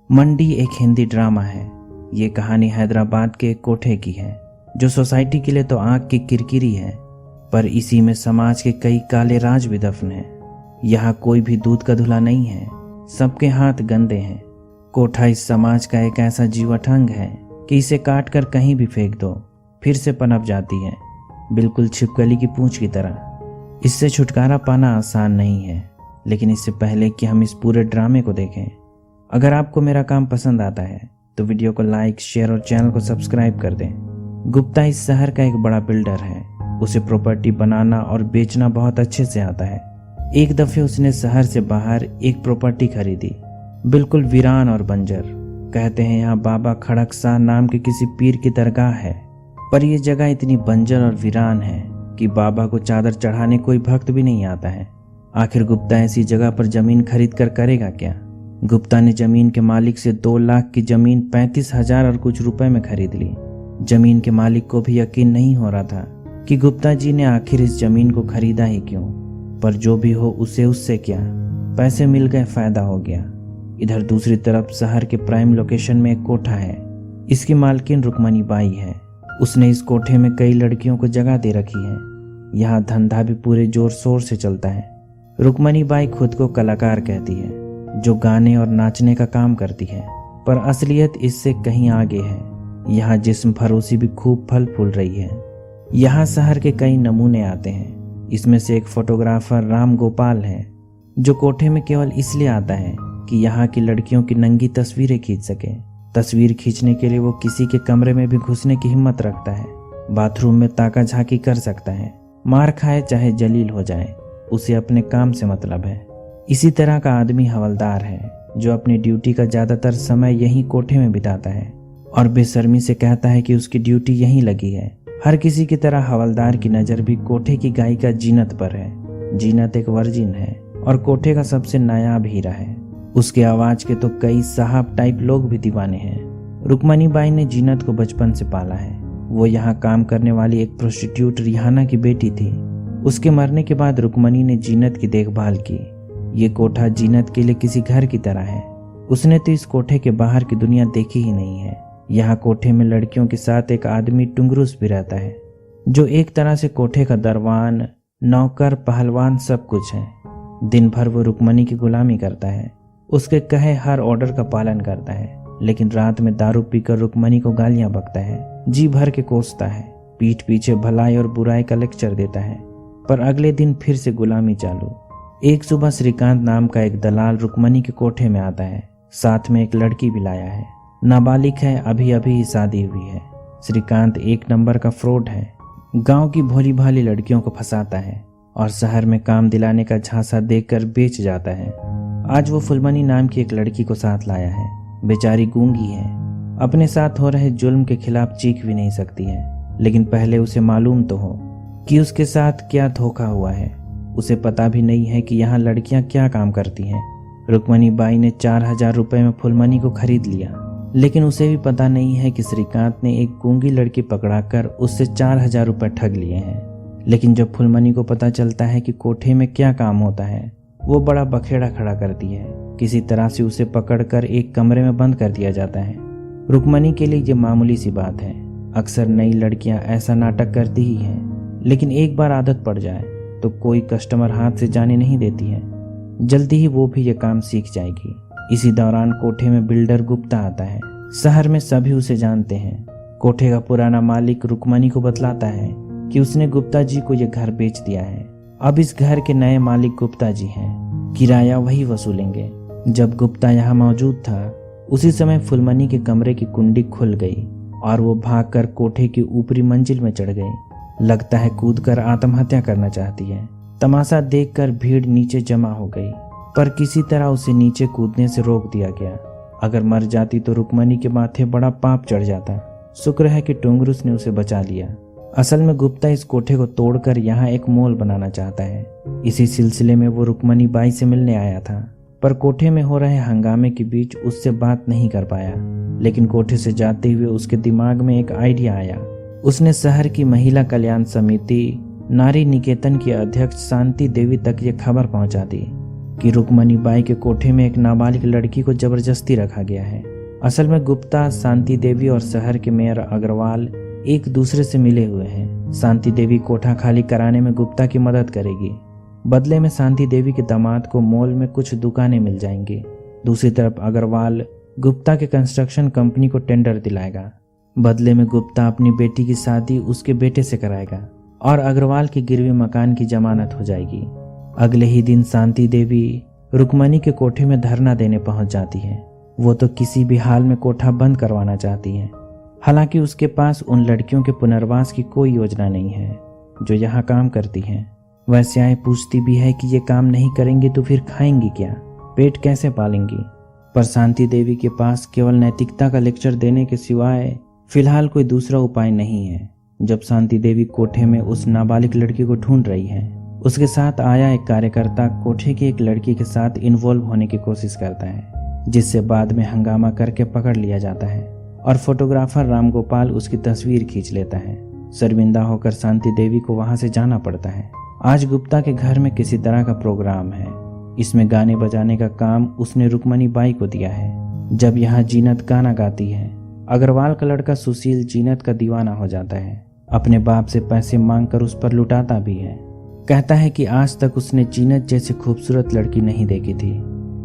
मंडी एक हिंदी ड्रामा है। ये कहानी हैदराबाद के एक कोठे की है जो सोसाइटी के लिए तो आग की किरकिरी है, पर इसी में समाज के कई काले राज भी दफन हैं। यहाँ कोई भी दूध का धुला नहीं है, सबके हाथ गंदे हैं। कोठा इस समाज का एक ऐसा जीवटंग है कि इसे काट कर कहीं भी फेंक दो फिर से पनप जाती है, बिल्कुल छिपकली की पूंछ की तरह। इससे छुटकारा पाना आसान नहीं है, लेकिन इससे पहले कि हम इस पूरे ड्रामे को देखें, अगर आपको मेरा काम पसंद आता है तो वीडियो को लाइक, शेयर और चैनल को सब्सक्राइब कर दें। गुप्ता इस शहर का एक बड़ा बिल्डर है। उसे प्रॉपर्टी बनाना और बेचना बहुत अच्छे से आता है। एक दफे उसने शहर से बाहर एक प्रॉपर्टी खरीदी, बिल्कुल वीरान और बंजर। कहते हैं यहाँ बाबा खड़क शाह नाम के किसी पीर की दरगाह है, पर यह जगह इतनी बंजर और वीरान है कि बाबा को चादर चढ़ाने कोई भक्त भी नहीं आता है। आखिर गुप्ता ऐसी जगह पर जमीन खरीद कर करेगा क्या? गुप्ता ने जमीन के मालिक से 2 लाख की जमीन 35,000 और कुछ रुपए में खरीद ली। जमीन के मालिक को भी यकीन नहीं हो रहा था कि गुप्ता जी ने आखिर इस जमीन को खरीदा ही क्यों, पर जो भी हो उसे उससे क्या, पैसे मिल गए, फायदा हो गया। इधर दूसरी तरफ शहर के प्राइम लोकेशन में एक कोठा है। इसकी मालकिन रुक्मणी बाई है। उसने इस कोठे में कई लड़कियों को जगह दे रखी है। यहाँ धंधा भी पूरे जोर शोर से चलता है। रुक्मणी बाई खुद को कलाकार कहती है, जो गाने और नाचने का काम करती है, पर असलियत इससे कहीं आगे है। यहाँ जिस्म फरोशी भी खूब फल फूल रही है। यहाँ शहर के कई नमूने आते हैं। इसमें से एक फोटोग्राफर राम गोपाल है, जो कोठे में केवल इसलिए आता है कि यहाँ की लड़कियों की नंगी तस्वीरें खींच सके। तस्वीर खींचने के लिए वो किसी के कमरे में भी घुसने की हिम्मत रखता है। बाथरूम में ताका झांकी कर सकता है। मार खाए चाहे जलील हो जाए, उसे अपने काम से मतलब है। इसी तरह का आदमी हवलदार है, जो अपनी ड्यूटी का ज्यादातर समय यहीं कोठे में बिताता है और बेशर्मी से कहता है कि उसकी ड्यूटी यहीं लगी है। हर किसी की तरह हवलदार की नज़र भी कोठे की गायिका जीनत पर है। जीनत एक वर्जिन है और कोठे का सबसे नायाब हीरा है। उसके आवाज के तो कई साहब टाइप लोग भी दीवाने हैं। रुक्मणी बाई ने जीनत को बचपन से पाला है। वो यहाँ काम करने वाली एक प्रोस्टिट्यूट रिहाना की बेटी थी। उसके मरने के बाद रुक्मणी ने जीनत की देखभाल की। ये कोठा जीनत के लिए किसी घर की तरह है। उसने तो इस कोठे के बाहर की दुनिया देखी ही नहीं है। यहाँ कोठे में लड़कियों के साथ एक आदमी टुंगरूस भी रहता है, जो एक तरह से कोठे का दरवान, नौकर, पहलवान सब कुछ है। दिन भर वो रुक्मणी की गुलामी करता है, उसके कहे हर ऑर्डर का पालन करता है, लेकिन रात में दारू पीकर रुक्मणी को गालियां बकता है, जी भर के कोसता है, पीठ पीछे भलाई और बुराई का लेक्चर देता है। पर अगले दिन फिर से गुलामी चालू। एक सुबह श्रीकांत नाम का एक दलाल रुक्मणी के कोठे में आता है। साथ में एक लड़की भी लाया है। नाबालिग है, अभी अभी ही शादी हुई है। श्रीकांत एक नंबर का फ्रॉड है। गांव की भोली भाली लड़कियों को फंसाता है और शहर में काम दिलाने का झांसा देकर बेच जाता है। आज वो फुलमनी नाम की एक लड़की को साथ लाया है। बेचारी गूंगी है, अपने साथ हो रहे जुल्म के खिलाफ चीख भी नहीं सकती है, लेकिन पहले उसे मालूम तो हो कि उसके साथ क्या धोखा हुआ है। उसे पता भी नहीं है कि यहाँ लड़कियां क्या काम करती हैं। रुक्मणी बाई ने 4,000 रुपए में फुलमनी को खरीद लिया, लेकिन उसे भी पता नहीं है कि श्रीकांत ने एक गूंगी लड़की पकड़ाकर उससे 4,000 रुपए ठग लिए हैं। लेकिन जब फुलमनी को पता चलता है कि कोठे में क्या काम होता है, वो बड़ा बखेड़ा खड़ा करती है। किसी तरह से उसे पकड़कर एक कमरे में बंद कर दिया जाता है। रुक्मणी के लिए ये मामूली सी बात है। अक्सर नई लड़कियां ऐसा नाटक करती ही हैं, लेकिन एक बार आदत पड़ जाए तो कोई कस्टमर हाथ से जाने नहीं देती है। जल्दी ही वो भी ये काम सीख जाएगी। इसी दौरान कोठे में बिल्डर गुप्ता आता है। शहर में सभी उसे जानते हैं। कोठे का पुराना मालिक रुक्मणी को बतलाता है कि उसने गुप्ता जी को ये घर बेच दिया है। अब इस घर के नए मालिक गुप्ता जी हैं। किराया वही वसूलेंगे। जब गुप्ता यहाँ मौजूद था, उसी समय फुलमनी के कमरे की कुंडी खुल गई और वो भागकर कोठे की ऊपरी मंजिल में चढ़ गई। लगता है कूदकर आत्महत्या करना चाहती है। तमाशा देखकर भीड़ नीचे जमा हो गई, पर किसी तरह उसे नीचे कूदने से रोक दिया गया। अगर मर जाती तो रुक्मणी के माथे बड़ा पाप चढ़ जाता। शुक्र है कि टुंगरूस ने उसे बचा लिया। असल में गुप्ता इस कोठे को तोड़कर यहाँ एक मॉल बनाना चाहता है। इसी सिलसिले में वो रुक्मणी बाई से मिलने आया था, पर कोठे में हो रहे हंगामे के बीच उससे बात नहीं कर पाया। लेकिन कोठे से जाते हुए उसके दिमाग में एक आइडिया आया। उसने शहर की महिला कल्याण समिति नारी निकेतन की अध्यक्ष शांति देवी तक ये खबर पहुंचा दी। कि रुक्मणी बाई के कोठे में एक नाबालिग लड़की को जबरदस्ती रखा गया है। असल में गुप्ता, शांति देवी और शहर के मेयर अग्रवाल एक दूसरे से मिले हुए हैं। शांति देवी कोठा खाली कराने में गुप्ता की मदद करेगी। बदले में शांति देवी के दामाद को मॉल में कुछ दुकानें मिल जाएंगी। दूसरी तरफ अग्रवाल गुप्ता के कंस्ट्रक्शन कंपनी को टेंडर दिलाएगा। बदले में गुप्ता अपनी बेटी की शादी उसके बेटे से कराएगा और अग्रवाल की गिरवी मकान की जमानत हो जाएगी। अगले ही दिन शांति देवी रुक्मणी के कोठे में धरना देने पहुंच जाती है। वो तो किसी भी हाल में कोठा बंद करवाना चाहती है। हालांकि उसके पास उन लड़कियों के पुनर्वास की कोई योजना नहीं है जो यहाँ काम करती हैं। वैश्याएं पूछती भी है कि ये काम नहीं करेंगे तो फिर खाएंगी क्या, पेट कैसे पालेंगी। पर शांति देवी के पास केवल नैतिकता का लेक्चर देने के सिवाय फिलहाल कोई दूसरा उपाय नहीं है। जब शांति देवी कोठे में उस नाबालिग लड़की को ढूंढ रही है, उसके साथ आया एक कार्यकर्ता कोठे की एक लड़की के साथ इन्वॉल्व होने की कोशिश करता है, जिससे बाद में हंगामा करके पकड़ लिया जाता है और फोटोग्राफर रामगोपाल उसकी तस्वीर खींच लेता है। शर्मिंदा होकर शांति देवी को वहां से जाना पड़ता है। आज गुप्ता के घर में किसी तरह का प्रोग्राम है। इसमें गाने बजाने का काम उसने रुक्मणी बाई को दिया है। जब यहाँ जीनत गाना गाती है, अग्रवाल का लड़का सुशील जीनत का दीवाना हो जाता है। अपने बाप से पैसे मांगकर उस पर लुटाता भी है। कहता है कि आज तक उसने जीनत जैसी खूबसूरत लड़की नहीं देखी थी।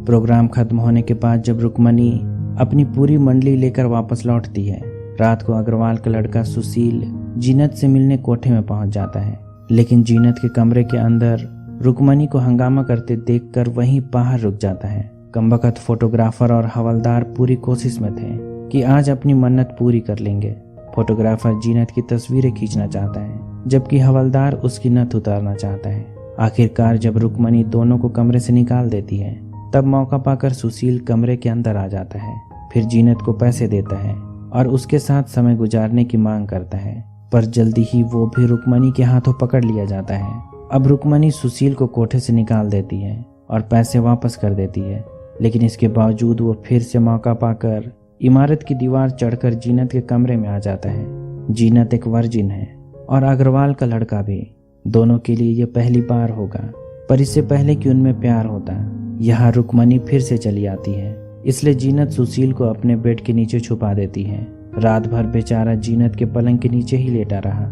प्रोग्राम खत्म होने के बाद जब रुक्मणी अपनी पूरी मंडली लेकर वापस लौटती है, रात को अग्रवाल का लड़का सुशील जीनत से मिलने कोठे में पहुंच जाता है। लेकिन जीनत के कमरे के अंदर रुक्मणी को हंगामा करते देखकर वहीं बाहर रुक जाता है। कमबख्त फोटोग्राफर और हवलदार पूरी कोशिश में थे कि आज अपनी मन्नत पूरी कर लेंगे। फोटोग्राफर जीनत की तस्वीरें खींचना चाहता है, जबकि हवलदार उसकी नथ उतारना चाहता है। आखिरकार जब रुक्मणी दोनों को कमरे से निकाल देती है, तब मौका पाकर सुशील कमरे के अंदर आ जाता है। फिर जीनत को पैसे देता है और उसके साथ समय गुजारने की मांग करता है, पर जल्दी ही वो भी रुक्मणी के हाथों पकड़ लिया जाता है। अब रुक्मणी सुशील को कोठे से निकाल देती है और पैसे वापस कर देती है, लेकिन इसके बावजूद वो फिर से मौका पाकर इमारत की दीवार चढ़कर जीनत के कमरे में आ जाता है। जीनत एक वर्जिन है और अग्रवाल का लड़का भी। दोनों के लिए यह पहली बार होगा, पर इससे पहले कि उनमें प्यार होता, यहाँ रुक्मणी फिर से चली आती है। इसलिए जीनत सुशील को अपने बेड के नीचे छुपा देती है। रात भर बेचारा जीनत के पलंग के नीचे ही लेटा रहा।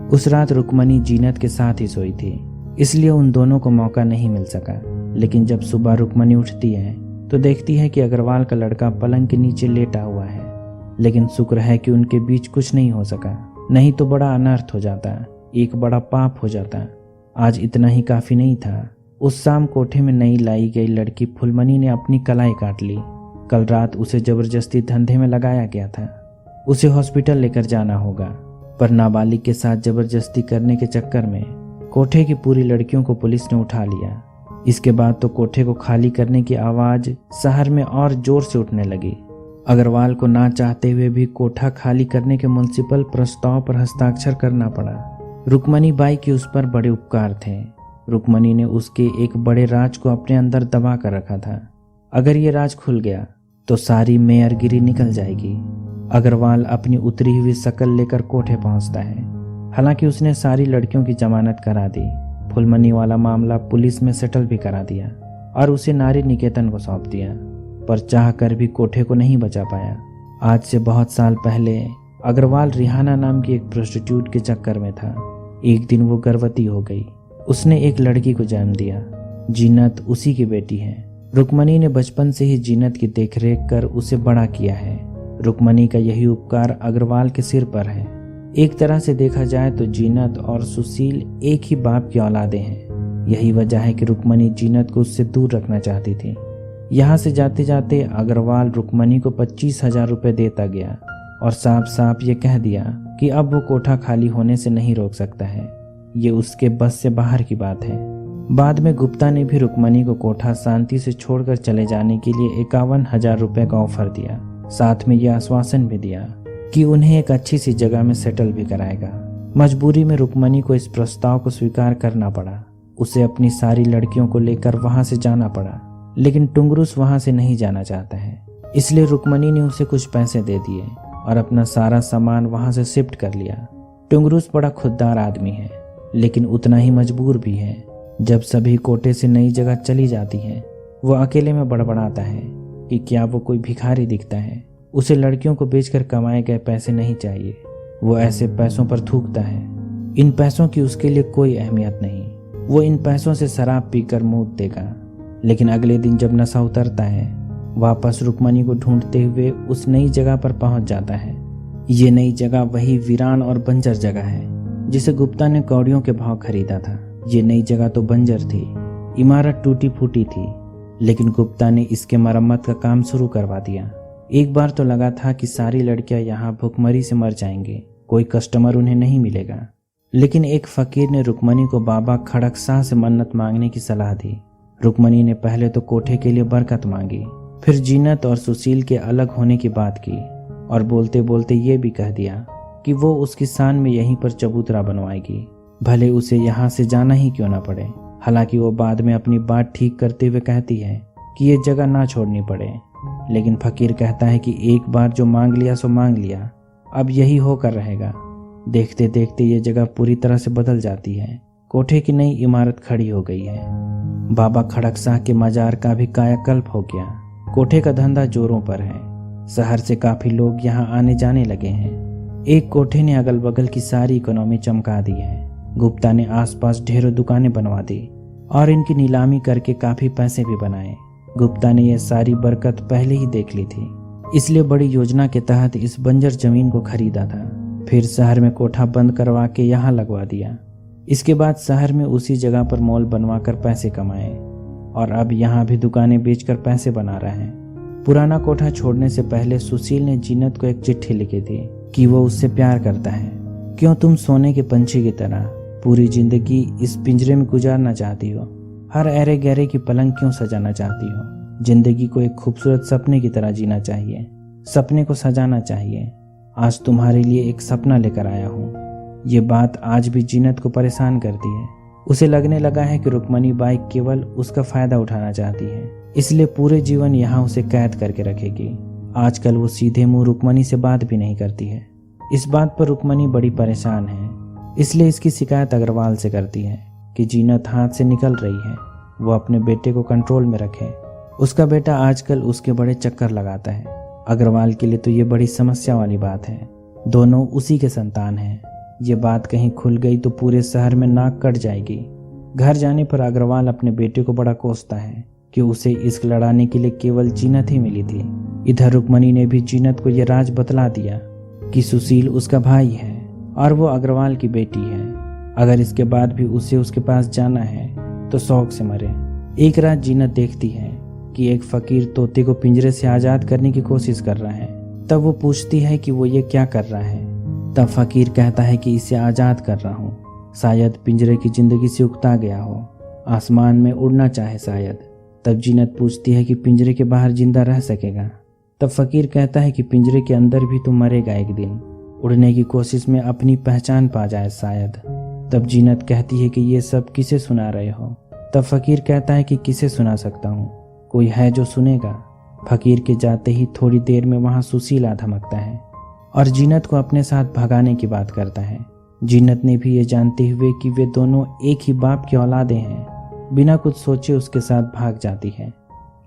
उस रात रुक्मणी जीनत के साथ ही सोई थी, इसलिए उन दोनों को मौका नहीं मिल सका। लेकिन जब सुबह रुक्मणी उठती है तो देखती है कि अग्रवाल का लड़का पलंग के नीचे लेटा हुआ है। लेकिन शुक्र है कि उनके बीच कुछ नहीं हो सका, नहीं तो बड़ा अनर्थ हो जाता, एक बड़ा पाप हो जाता। आज इतना ही काफी नहीं था। उस शाम कोठे में नई लाई गई लड़की फुलमणि ने अपनी कलाई काट ली। कल रात उसे जबरदस्ती धंधे में लगाया गया था। उसे हॉस्पिटल लेकर जाना होगा, पर नाबालिग के साथ जबरदस्ती करने के चक्कर में कोठे की पूरी लड़कियों को पुलिस ने उठा लिया। इसके बाद तो कोठे को खाली करने की आवाज शहर में और जोर से उठने लगी। अग्रवाल को ना चाहते हुए भी कोठा खाली करने के म्युनिसिपल प्रस्ताव पर हस्ताक्षर करना पड़ा। रुक्मणी बाई के उस पर बड़े उपकार थे। रुक्मणी ने उसके एक बड़े राज को अपने अंदर दबा कर रखा था। अगर ये राज खुल गया तो सारी मेयरगिरी निकल जाएगी। अग्रवाल अपनी उतरी हुई शक्ल लेकर कोठे पहुंचता है। हालांकि उसने सारी लड़कियों की जमानत करा दी। फुलमणि वाला मामला पुलिस में सेटल भी करा दिया और उसे नारी निकेतन को सौंप दिया, पर चाह कर भी कोठे को नहीं बचा पाया। आज से बहुत साल पहले अग्रवाल रिहाना नाम की एक प्रोस्टिट्यूट के चक्कर में था। एक दिन वो गर्भवती हो गई। उसने एक लड़की को जन्म दिया। जीनत उसी की बेटी है। रुक्मणी ने बचपन से ही जीनत की देखरेख कर उसे बड़ा किया है। रुक्मणी का यही उपकार अग्रवाल के सिर पर है। एक तरह से देखा जाए तो जीनत और सुशील एक ही बाप की औलादे हैं। यही वजह है कि रुक्मणी जीनत को उससे दूर रखना चाहती थी। यहाँ से जाते जाते अग्रवाल रुक्मणी को 25,000 रुपये देता गया और साफ साफ ये कह दिया कि अब वो कोठा खाली होने से नहीं रोक सकता है। ये उसके बस से बाहर की बात है। बाद में गुप्ता ने भी रुक्मणी को कोठा शांति से छोड़कर चले जाने के लिए 51,000 रुपये का ऑफर दिया। साथ में यह आश्वासन भी दिया कि उन्हें एक अच्छी सी जगह में सेटल भी कराएगा। मजबूरी में रुक्मणी को इस प्रस्ताव को स्वीकार करना पड़ा। उसे अपनी सारी लड़कियों को लेकर वहां से जाना पड़ा, लेकिन टुंगरुस वहां से नहीं जाना चाहता है। इसलिए रुक्मणी ने उसे कुछ पैसे दे दिए और अपना सारा सामान वहां से शिफ्ट कर लिया। टुंगरुस बड़ा खुददार आदमी है, लेकिन उतना ही मजबूर भी है। जब सभी कोटे से नई जगह चली जाती हैं, वो अकेले में बड़बड़ाता है कि क्या वो कोई भिखारी दिखता है। उसे लड़कियों को बेचकर कमाए गए पैसे नहीं चाहिए। वो ऐसे पैसों पर थूकता है। इन पैसों की उसके लिए कोई अहमियत नहीं। वो इन पैसों से शराब पीकर मूत देगा। लेकिन अगले दिन जब नशा उतरता है, वापस रुक्मणी को ढूंढते हुए उस नई जगह पर पहुंच जाता है। ये नई जगह वही वीरान और बंजर जगह है जिसे गुप्ता ने कौड़ियों के भाव खरीदा था। ये नई जगह तो बंजर थी, इमारत टूटी फूटी थी, लेकिन गुप्ता ने इसके मरम्मत का काम शुरू करवा दिया। एक बार तो लगा था कि सारी लड़कियां यहाँ भूखमरी से मर जाएंगे, कोई कस्टमर उन्हें नहीं मिलेगा। लेकिन एक फकीर ने रुक्मणी को बाबा खड़क शाह से मन्नत मांगने की सलाह दी। रुक्मणी ने पहले तो कोठे के लिए बरकत मांगी, फिर जीनत और सुशील के अलग होने की बात की और बोलते बोलते ये भी कह दिया कि वो उसकी शान में यहीं पर चबूतरा बनवाएगी, भले उसे यहाँ से जाना ही क्यों ना पड़े। हालांकि वो बाद में अपनी बात ठीक करते हुए कहती है कि ये जगह ना छोड़नी पड़े, लेकिन फकीर कहता है कि एक बार जो मांग लिया सो मांग लिया, अब यही होकर रहेगा। देखते देखते ये जगह पूरी तरह से बदल जाती है। कोठे की नई इमारत खड़ी हो गई है। बाबा खड़क शाह के मजार का भी कायाकल्प हो गया। कोठे का धंधा जोरों पर है। शहर से काफी लोग यहाँ आने जाने लगे हैं। एक कोठे ने अगल बगल की सारी इकोनॉमी चमका दी है। गुप्ता ने आसपास ढेरों दुकानें बनवा दी और इनकी नीलामी करके काफी पैसे भी बनाए। गुप्ता ने यह सारी बरकत पहले ही देख ली थी, इसलिए बड़ी योजना के तहत इस बंजर जमीन को खरीदा था। फिर शहर में कोठा बंद करवा के यहाँ लगवा दिया। इसके बाद शहर में उसी जगह पर मॉल बनवा कर पैसे कमाए और अब यहाँ भी दुकानें बेचकर पैसे बना रहे हैं। पुराना कोठा छोड़ने से पहले सुशील ने जीनत को एक चिट्ठी लिखी थी कि वो उससे प्यार करता है। क्यों तुम सोने के पंछी की तरह पूरी जिंदगी इस पिंजरे में गुजारना चाहती हो? हर अरे गहरे की पलंग क्यों सजाना चाहती हो? जिंदगी को एक खूबसूरत सपने की तरह जीना चाहिए, सपने को सजाना चाहिए। आज तुम्हारे लिए एक सपना लेकर आया हूँ। ये बात आज भी जीनत को परेशान करती है। उसे लगने लगा है कि रुक्मणी बाई केवल उसका फायदा उठाना चाहती है, इसलिए पूरे जीवन यहाँ उसे कैद करके रखेगी। आजकल वो सीधे मुंह रुक्मणी से बात भी नहीं करती है। इस बात पर रुक्मणी बड़ी परेशान है, इसलिए इसकी शिकायत अग्रवाल से करती है कि जीनत हाथ से निकल रही है, वो अपने बेटे को कंट्रोल में रखे। उसका बेटा आजकल उसके बड़े चक्कर लगाता है। अग्रवाल के लिए तो ये बड़ी समस्या वाली बात है। दोनों उसी के संतान हैं। ये बात कहीं खुल गई तो पूरे शहर में नाक कट जाएगी। घर जाने पर अग्रवाल अपने बेटे को बड़ा कोसता है कि उसे इश्क लड़ाने के लिए केवल जीनत ही मिली थी। इधर रुक्मणी ने भी जीनत को यह राज बतला दिया कि सुशील उसका भाई है और वो अग्रवाल की बेटी है। अगर इसके बाद भी उसे उसके पास जाना है तो शौक से मरे। एक रात जीनत देखती है कि एक फकीर तोते को पिंजरे से आजाद करने की कोशिश कर रहा है। तब वो पूछती है कि वो ये क्या कर रहा है। तब फकीर कहता है कि इसे आजाद कर रहा हूँ, शायद पिंजरे की जिंदगी से उकता गया हो, आसमान में उड़ना चाहे शायद। तब जीनत पूछती है कि पिंजरे के बाहर जिंदा रह सकेगा। तब फकीर कहता है कि पिंजरे के अंदर भी तो मरेगा एक दिन, उड़ने की कोशिश में अपनी पहचान पा जाए शायद। तब जीनत कहती है कि ये सब किसे सुना रहे हो। तब फकीर कहता है कि किसे सुना सकता हूँ, कोई है जो सुनेगा। फकीर के जाते ही थोड़ी देर में वहां सुशील आ धमकता है और जीनत को अपने साथ भगाने की बात करता है। जीनत ने भी ये जानते हुए कि वे दोनों एक ही बाप की औलादें हैं, बिना कुछ सोचे उसके साथ भाग जाती है।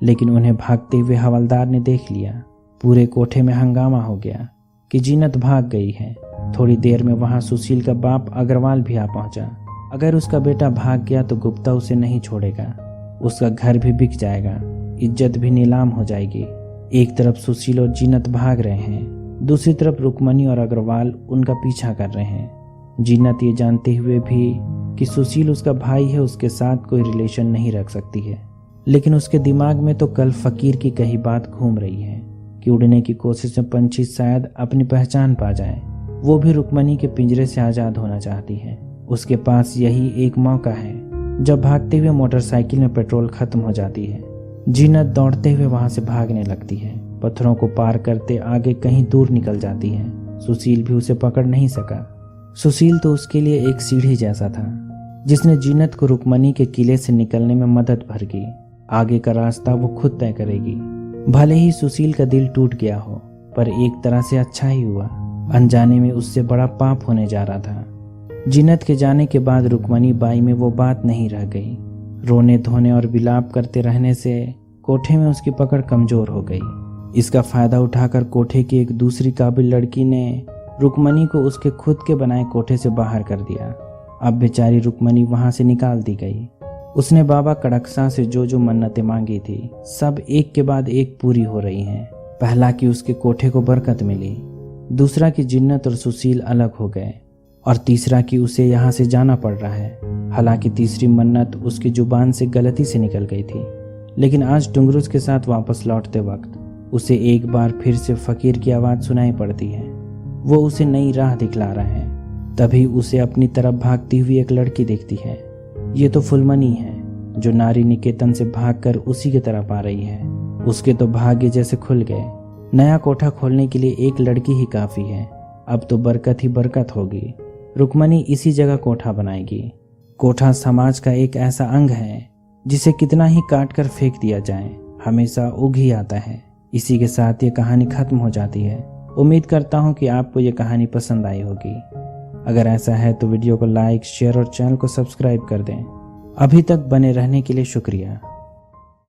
लेकिन उन्हें भागते हुए हवलदार ने देख लिया। पूरे कोठे में हंगामा हो गया कि जीनत भाग गई है। थोड़ी देर में वहां सुशील का बाप अग्रवाल भी आ पहुंचा। अगर उसका बेटा भाग गया तो गुप्ता उसे नहीं छोड़ेगा, उसका घर भी बिक जाएगा, इज्जत भी नीलाम हो जाएगी। एक तरफ सुशील और जीनत भाग रहे हैं, दूसरी तरफ रुक्मणी और अग्रवाल उनका पीछा कर रहे हैं। जीनत ये जानते हुए भी कि सुशील उसका भाई है, उसके साथ कोई रिलेशन नहीं रख सकती है। लेकिन उसके दिमाग में तो कल फकीर की कही बात घूम रही है कि उड़ने की कोशिश में पंछी शायद अपनी पहचान पा जाए। वो भी रुक्मणी के पिंजरे से आजाद होना चाहती है। उसके पास यही एक मौका है। जब भागते हुए मोटरसाइकिल में पेट्रोल खत्म हो जाती है, जीनत दौड़ते हुए वहां से भागने लगती है। पत्थरों को पार करते आगे कहीं दूर निकल जाती है। सुशील भी उसे पकड़ नहीं सका। सुशील तो उसके लिए एक सीढ़ी जैसा था जिसने जीनत को रुक्मणी के किले से निकलने में मदद भरगी। आगे का रास्ता वो खुद तय करेगी। भले ही सुशील का दिल टूट गया हो, पर एक तरह से अच्छा ही हुआ। अनजाने में उससे बड़ा पाप होने जा रहा था। जिन्नत के जाने के बाद रुक्मणी बाई में वो बात नहीं रह गई। रोने धोने और विलाप करते रहने से कोठे में उसकी पकड़ कमजोर हो गई। इसका फायदा उठाकर कोठे की एक दूसरी काबिल लड़की ने रुक्मणी को उसके खुद के बनाए कोठे से बाहर कर दिया। अब बेचारी रुक्मणी वहां से निकाल दी गई। उसने बाबा कड़कसा से जो मन्नतें मांगी थी सब एक के बाद एक पूरी हो रही हैं। पहला कि उसके कोठे को बरकत मिली, दूसरा कि जिन्नत और सुशील अलग हो गए, और तीसरा कि उसे यहाँ से जाना पड़ रहा है। हालांकि तीसरी मन्नत उसकी जुबान से गलती से निकल गई थी, लेकिन आज टुंगरुस के साथ वापस लौटते वक्त उसे एक बार फिर से फकीर की आवाज़ सुनाई पड़ती है। वो उसे नई राह दिखला रहा है। तभी उसे अपनी तरफ भागती हुई एक लड़की दिखती है। ये तो फुलमनी है जो नारी निकेतन से भागकर उसी की तरफ आ रही है। उसके तो भाग्य जैसे खुल गए। नया कोठा खोलने के लिए एक लड़की ही काफ़ी है। अब तो बरकत ही बरकत होगी। रुक्मणी इसी जगह कोठा बनाएगी। कोठा समाज का एक ऐसा अंग है जिसे कितना ही काट कर फेंक दिया जाए हमेशा उग ही आता है। इसी के साथ ये कहानी खत्म हो जाती है। उम्मीद करता हूँ कि आपको ये कहानी पसंद आई होगी। अगर ऐसा है तो वीडियो को लाइक, शेयर और चैनल को सब्सक्राइब कर दें। अभी तक बने रहने के लिए शुक्रिया।